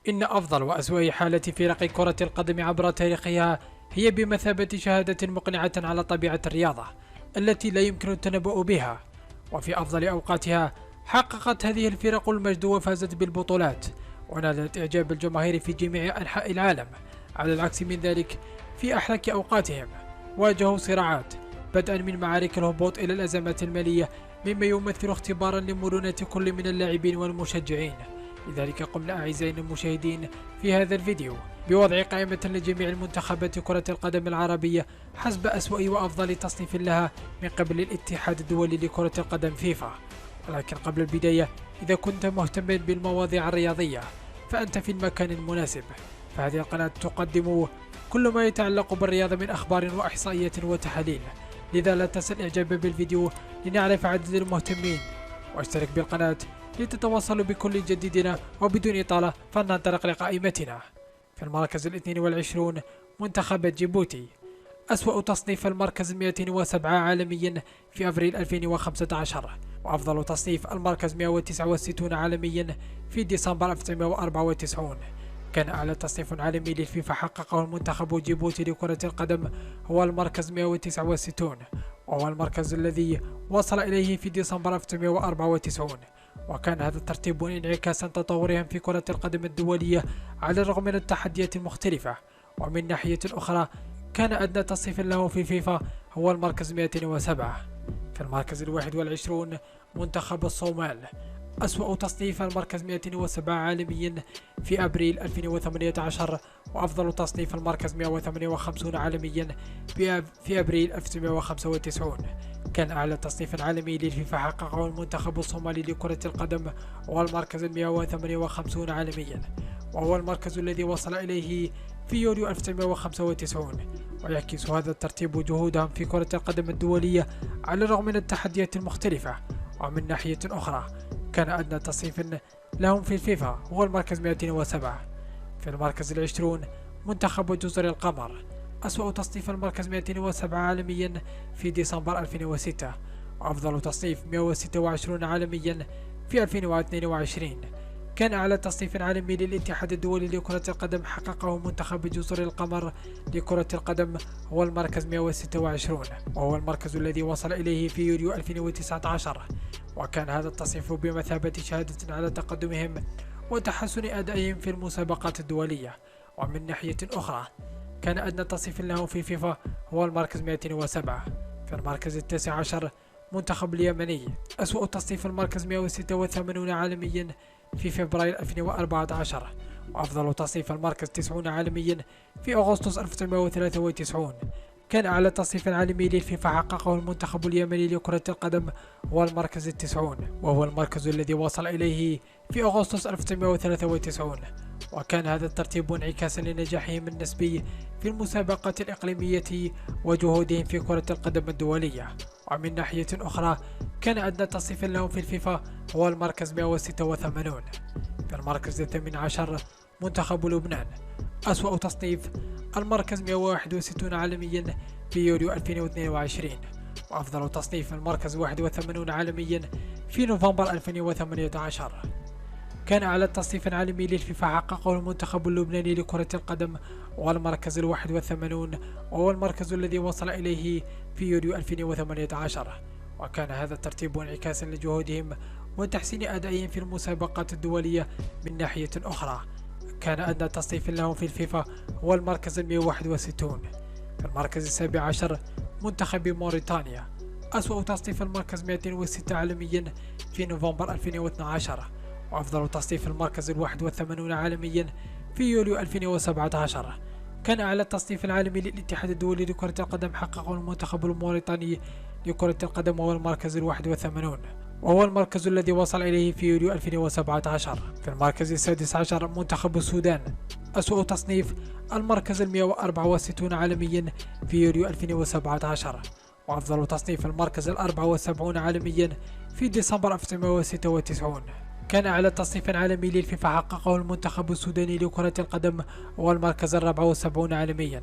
إن أفضل وأسوأ حالة فرق كرة القدم عبر تاريخها هي بمثابة شهادة مقنعة على طبيعة الرياضة التي لا يمكن التنبؤ بها. وفي أفضل أوقاتها حققت هذه الفرق المجد وفازت بالبطولات ونالت إعجاب الجماهير في جميع أنحاء العالم. على العكس من ذلك، في أحلك أوقاتهم واجهوا صراعات، بدءا من معارك الهبوط إلى الأزمات المالية، مما يمثل اختبارا لمرونة كل من اللاعبين والمشجعين. لذلك قمنا أعزائنا المشاهدين في هذا الفيديو بوضع قائمة لجميع المنتخبات كرة القدم العربية حسب أسوأ وأفضل تصنيف لها من قبل الاتحاد الدولي لكرة القدم فيفا. ولكن قبل البداية، إذا كنت مهتما بالمواضيع الرياضية فأنت في المكان المناسب، فهذه القناة تقدم كل ما يتعلق بالرياضة من أخبار وإحصائيات وتحاليل. لذا لا تنسى الإعجاب بالفيديو لنعرف عدد المهتمين، واشترك بالقناة لتتواصلوا بكل جديدنا. وبدون إطالة فلننطلق لقائمتنا. في المركز 22 منتخب جيبوتي، أسوأ تصنيف المركز 207 عالميا في أبريل 2015، وأفضل تصنيف المركز 169 عالميا في ديسمبر 1994. كان أعلى تصنيف عالمي للفيفا حققه المنتخب جيبوتي لكرة القدم هو المركز 169، وهو المركز الذي وصل إليه في ديسمبر 1994. وكان هذا الترتيب انعكاسا تطورهم في كرة القدم الدولية على الرغم من التحديات المختلفة. ومن ناحية أخرى، كان أدنى تصنيف له في فيفا هو المركز 207. في المركز 21 منتخب الصومال، أسوأ تصنيف المركز 207 عالميا في أبريل 2018، وأفضل تصنيف المركز 158 عالميا في أبريل 1995. كان أعلى تصنيف عالمي للفيفا حققه المنتخب الصومالي لكرة القدم هو المركز 158 عالميا، وهو المركز الذي وصل إليه في يوليو 1995. ويعكس هذا الترتيب جهودهم في كرة القدم الدولية على الرغم من التحديات المختلفة. ومن ناحية أخرى، كان أدنى تصنيف لهم في الفيفا هو المركز 207. في المركز 20 منتخب جزر القمر، أسوأ تصنيف المركز 207 عالميا في ديسمبر 2006، وأفضل تصنيف 126 عالميا في 2022. كان أعلى تصنيف عالمي للاتحاد الدولي لكرة القدم حققه منتخب جزر القمر لكرة القدم هو المركز 126، وهو المركز الذي وصل إليه في يوليو 2019. وكان هذا التصنيف بمثابة شهادة على تقدمهم وتحسن أدائهم في المسابقات الدولية. ومن ناحية أخرى، كان أدنى تصنيف له في فيفا هو المركز 207. في المركز 19 منتخب اليمني، أسوأ تصنيف المركز 186 عالميا في فبراير 2014، وأفضل تصنيف المركز 90 عالميا في أغسطس 1993. كان أعلى تصنيف عالمي للفيفا حققه المنتخب اليمني لكرة القدم هو المركز 90، وهو المركز الذي وصل إليه في أغسطس 1993. وكان هذا الترتيب انعكاسا لنجاحهم النسبي في المسابقات الإقليمية وجهودهم في كرة القدم الدولية. ومن ناحية أخرى، كان أدنى تصنيف لهم في الفيفا هو المركز 186. في المركز 18 منتخب لبنان، أسوأ تصنيف المركز 161 عالميا في يوليو 2022، وأفضل تصنيف المركز 81 عالميا في نوفمبر 2018. كان أعلى تصنيف عالمي للفيفا حققه المنتخب اللبناني لكرة القدم والمركز 81، وهو المركز الذي وصل إليه في يوليو 2018. وكان هذا الترتيب انعكاسا لجهودهم وتحسين أدائهم في المسابقات الدولية. من ناحية أخرى، كان أدنى تصنيف لهم في الفيفا هو المركز 161. في المركز 17 منتخب موريتانيا، أسوأ تصنيف المركز 206 عالميا في نوفمبر 2012، وأفضل تصنيف المركز 81 عالميا في يوليو 2017. كان أعلى التصنيف العالمي للاتحاد الدولي لكرة القدم حققه المنتخب الموريتاني لكرة القدم وهو المركز 81، وهو المركز الذي وصل إليه في يوليو 2017. في المركز 16 منتخب السودان، أسوأ تصنيف المركز 164 عالميا في يوليو 2017، وأفضل تصنيف المركز 74 عالميا في ديسمبر 1996. كان أعلى تصنيف عالمي للفيفا حققه المنتخب السوداني لكرة القدم هو المركز 74 عالميا،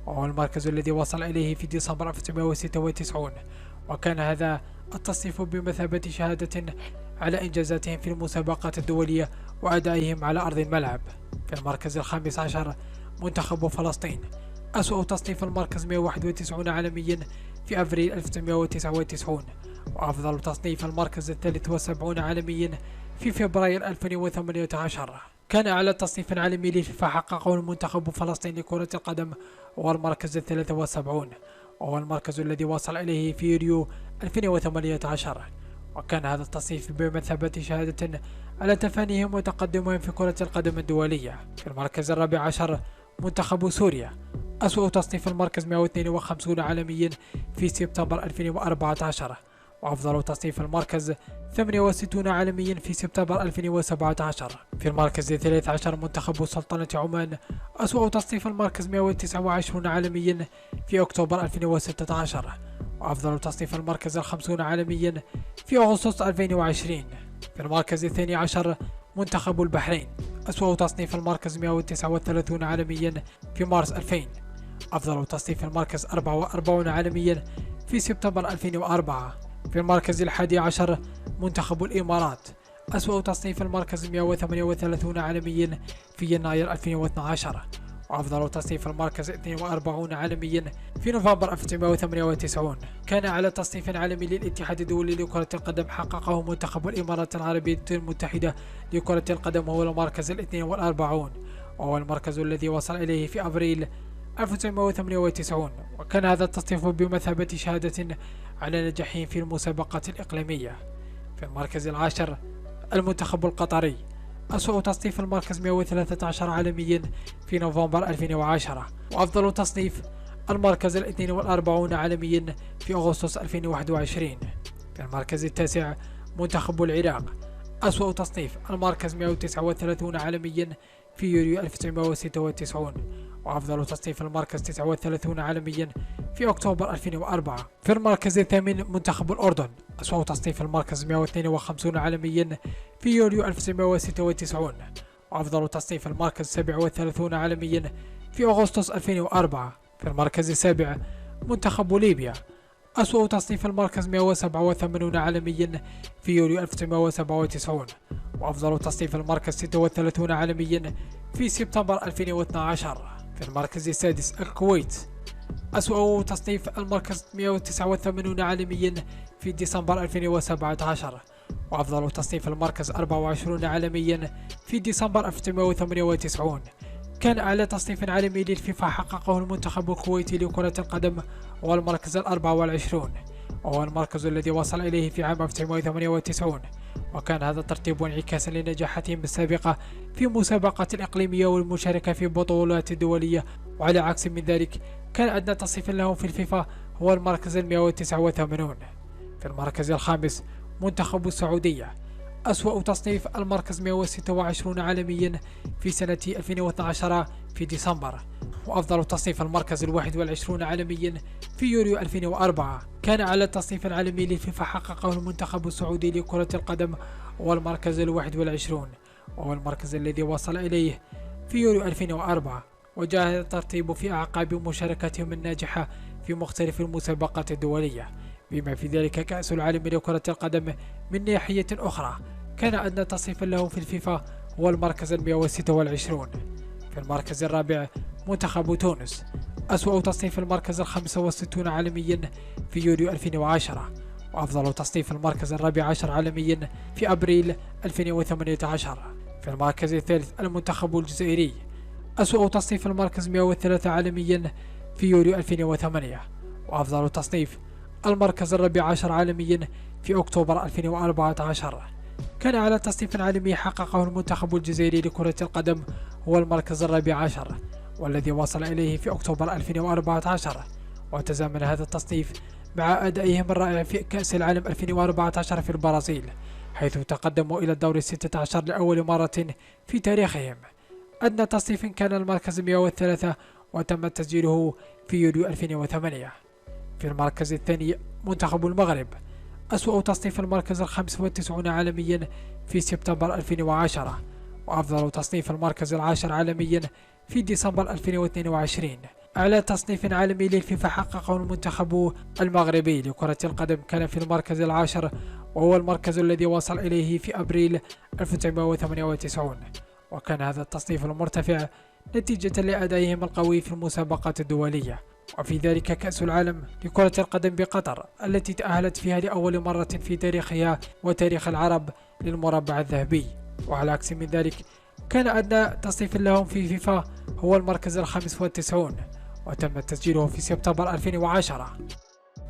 وهو المركز الذي وصل إليه في ديسمبر 1996. وكان هذا التصنيف بمثابة شهادة على إنجازاتهم في المسابقات الدولية وأدائهم على أرض الملعب. في المركز الخامس عشر منتخب فلسطين، أسوأ تصنيف المركز 191 عالميا في أبريل 1999، وأفضل تصنيف المركز الثالث والسبعون عالميا في فبراير 2018. كان أعلى تصنيف عالمي للفيفا حققه المنتخب فلسطين لكرة القدم هو المركز الثالث والسبعون، وهو المركز الذي وصل إليه في يوليو 2018. وكان هذا التصنيف بمثابة شهادة على تفانيهم وتقدمهم في كرة القدم الدولية. في المركز الرابع عشر منتخب سوريا، أسوأ تصنيف المركز 152 عالميا في سبتمبر 2014، وأفضل تصنيف المركز 68 عالميا في سبتمبر 2017. في المركز الثالث عشر منتخب سلطنة عمان، أسوأ تصنيف المركز 129 عالميا في أكتوبر 2016، وأفضل تصنيف المركز 50 عالميا في أغسطس 2020. في المركز الثاني عشر منتخب البحرين، أسوأ تصنيف المركز 139 عالميا في مارس 2000، أفضل تصنيف المركز 44 عالميا في سبتمبر 2004. في المركز الحادي عشر منتخب الإمارات، أسوأ تصنيف المركز 138 عالميا في يناير 2012، وأفضل تصنيف المركز 42 عالميا في نوفمبر 1998. كان أعلى تصنيف عالمي للاتحاد الدولي لكرة القدم حققه منتخب الإمارات العربية المتحدة لكرة القدم هو المركز 42، وهو المركز الذي وصل إليه في أبريل 1998. وكان هذا التصنيف بمثابة شهادة على نجاحهم في المسابقات الإقليمية. في المركز العاشر المنتخب القطري، أسوأ تصنيف المركز 113 عالميا في نوفمبر 2010، وأفضل تصنيف المركز 42 عالميا في أغسطس 2021. في المركز التاسع منتخب العراق، أسوأ تصنيف المركز 139 عالميا في يوليو 1996، وأفضل تصنيف المركز 39 عالميا في أكتوبر 2004. في المركز الثامن منتخب الأردن، أسوأ تصنيف المركز 152 عالميا في يوليو 1996، وأفضل تصنيف المركز 37 عالميا في أغسطس 2004. في المركز السابع منتخب ليبيا، أسوأ تصنيف المركز 187 عالميا في يوليو 1997، وأفضل تصنيف المركز 36 عالميا في سبتمبر 2012. في المركز السادس الكويت، أسوأ تصنيف المركز 189 عالميا في ديسمبر 2017، وأفضل تصنيف المركز 24 عالميا في ديسمبر 1998. كان أعلى تصنيف عالمي للفيفا حققه المنتخب الكويتي لكرة القدم هو المركز 24، وهو المركز الذي وصل إليه في عام 1998. وكان هذا الترتيب انعكاسا لنجاحاتهم السابقة في مسابقات الإقليمية والمشاركة في بطولات دولية، وعلى عكس من ذلك كان أدنى تصنيف لهم في الفيفا هو المركز 189. في المركز الخامس منتخب السعودية، أسوأ تصنيف المركز 126 عالميا في سنة 2012 في ديسمبر، وأفضل تصنيف المركز 21 عالميا في يوليو 2004. كان على التصنيف العالمي للفيفا حققه المنتخب السعودي لكرة القدم هو المركز 21، وهو المركز الذي وصل إليه في يوليو 2004. وجاء هذا الترتيب في أعقاب مشاركتهم الناجحة في مختلف المسابقات الدولية، بما في ذلك كأس العالم لكرة القدم. من ناحية أخرى كان أدنى تصنيف له في الفيفا هو المركز 126. في المركز الرابع منتخب تونس، أسوأ تصنيف المركز 65 عالميا في يوليو 2010، وأفضل تصنيف المركز 14 عالميا في أبريل 2018. في المركز الثالث المنتخب الجزائري، أسوأ تصنيف المركز 103 عالميا في يوليو 2008، وأفضل تصنيف المركز 14 عالميا في أكتوبر 2014. كان على تصنيف عالمي حققه المنتخب الجزائري لكرة القدم هو المركز 14، والذي وصل إليه في أكتوبر 2014. وتزامن هذا التصنيف مع أدائهم الرائع في كأس العالم 2014 في البرازيل، حيث تقدموا إلى الدور 16 لأول مرة في تاريخهم. أدنى تصنيف كان المركز 103، وتم تسجيله في يوليو 2008. في المركز الثاني منتخب المغرب، أسوأ تصنيف المركز 95 عالميا في سبتمبر 2010، وأفضل تصنيف المركز 10 عالميا في ديسمبر 2022. أعلى تصنيف عالمي للفيفا حققه المنتخب المغربي لكرة القدم كان في المركز العاشر، وهو المركز الذي وصل إليه في أبريل 1998، وكان هذا التصنيف المرتفع نتيجة لأدائهم القوي في المسابقات الدولية، وفي ذلك كأس العالم لكرة القدم بقطر التي تأهلت فيها لأول مرة في تاريخها وتاريخ العرب للمربع الذهبي. وعلى عكس من ذلك كان أدنى تصنيف لهم في فيفا هو المركز الخامس والتسعون، وتم تسجيله في سبتمبر 2010.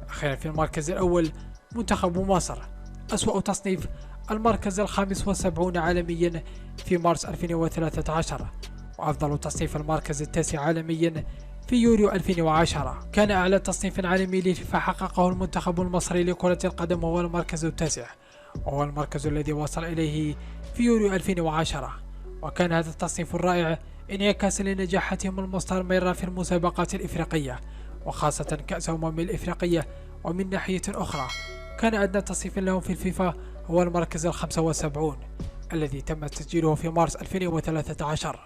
أخيرا في المركز الأول منتخب مصر، أسوأ تصنيف المركز الخامس والسبعون عالميا في مارس 2013، وأفضل تصنيف المركز التاسع عالميا في يوليو 2010. كان أعلى تصنيف عالمي للفيفا حققه المنتخب المصري لكرة القدم وهو المركز التاسع، وهو المركز الذي وصل إليه في يوليو 2010، وكان هذا التصنيف الرائع انعكاسا لنجاحاتهم المستمرة في المسابقات الإفريقية وخاصة كأس الإفريقية. ومن ناحية أخرى كان أدنى تصنيف لهم في الفيفا هو المركز الخامس والسبعون الذي تم تسجيله في مارس 2013.